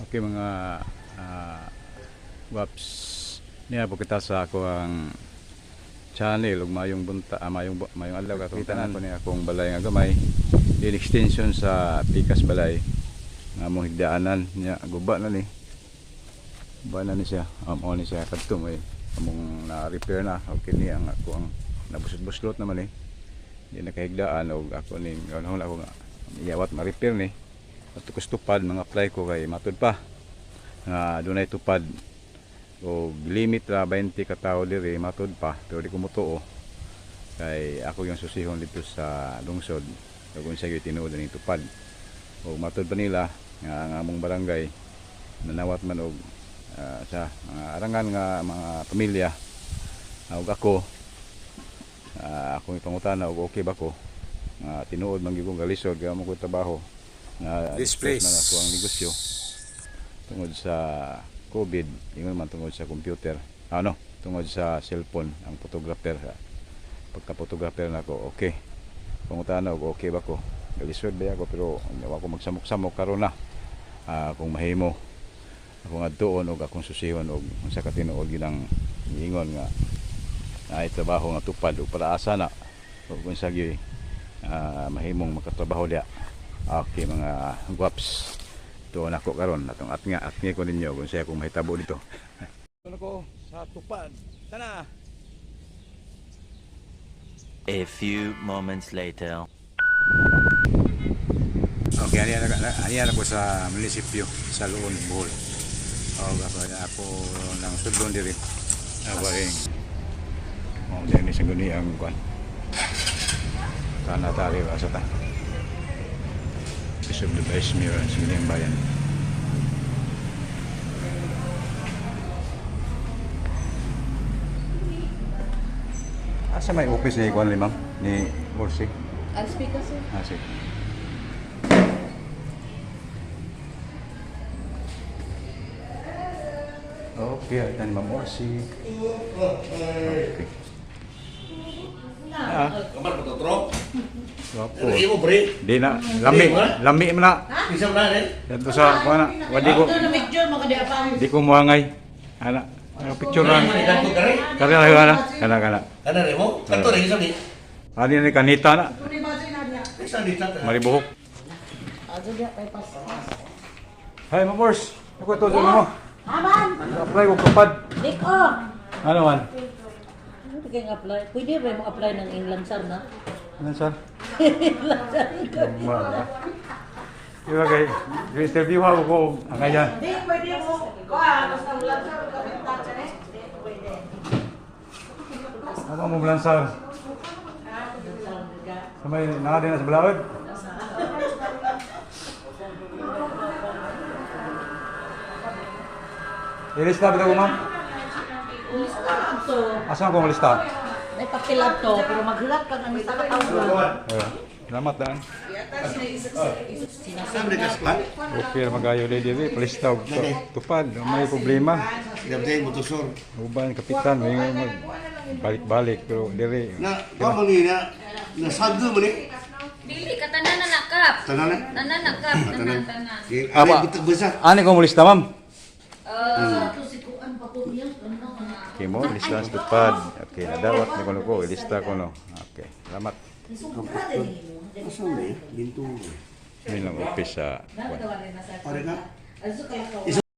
Okay mga waps, niya po kita sa ako ang channel ug mayong bunta, mayong adlaw kakita na ko ni akong balay nga gamay in extension sa Pikas balay nga mong higdaanan niya guba na ni siya ni siya kadto may among na repair na okay ni ang ako ang nabusot-buslot naman di nakahigdaan og ako ni wala ako nga iyawat ma-repair ni at tupad mga apply ko kay matud pa nga dunay tupad o limit ra 20 ka tawo diri matud pa pero di ko mutuo kay ako yung susihon dito sa lungsod ug unsa gyud tinuod ning tupad o matud pa nila nga ang among barangay nanawat man og sa mga arangan nga mga pamilya ug ako akong ipangutana og okay ba ko tinuod man gyud kong galisod kay amo ko trabaho na this place na ako ang negosyo tungod sa COVID, ingon man tungod sa computer. Tungod sa cellphone ang photographer. Pagka-photographer na ako, okay. Pangutana og okay ba ko? Galisod ba ako pero ako magsamok-samok karon na. Kung mahimo ako ngadtuon og akong susihon og unsa ka tinuod ginang ingon nga ay trabaho nga tupad og para asa na ug unsa gyud mahimong makatrabaho dia. Okay mga guwaps. Tuon ako karon atong atngi ko ninyo kung saya kung mahitabo dito. Tuon ako sa tupad. Tana. A few moments later. Okay, ani ako sa munisipyo sa Luon, Bohol. Ako nang sudlon diri. Abaring. Dini sa guni ang kuan. Kana tali sa ta. Of the Vice Mayor sa Giling Bayan. Asa may office ni Kuan Limam ni Morsi? I'll speak kasi. Sige. Okay, ito ni Ma'am Morsi. Okay. kamar patotro Wapo. imo bre Di na, lami mo na. isa na rin Dito sa kuan na, wadi ko. Ito na picture mo kadi apa? Di ko muangay. Ana, picture lang. kanto kare Kaya kana. kana rin mo kanto rin isa ni Ani ni kanita na, isa ni tata maribuhok. Aja dia kay pas. Hay, Ma'am Mors. Ako to mo. Aman. Apply ko kapad. Diko. Ano man? Ano kay apply? Pwede ba mo apply ng inland sar na? Ano sir? Iba kay interview ako ang ayan. Di pwede mo. Basta inland sar ka benta chane. Pwede. Ako mo blansar. Samay na din sa balawid. Ilista bitaw ko ma'am. Lista to. Asa ko lista? May pakilat to pero maghilat ka ng isa ka tawo. Salamat daan. sabi ka sklan Okay magayo diri palista og tupad, may problema. dabtay mo to sor Uban kapitan may balik-balik pero diri na pamali na sagdo mo ni Dili ka tanan na nakap. tanan na Tanan nakap, tanan. Aba. ari bitag basa Ani ko mo lista ma'am? To si kuan pa po niya. Okay mo, lista sa tupad. Okay, nadawat ni ko ilista ko no. Okay, salamat. asa ni bintu Yun lang office sa pare ka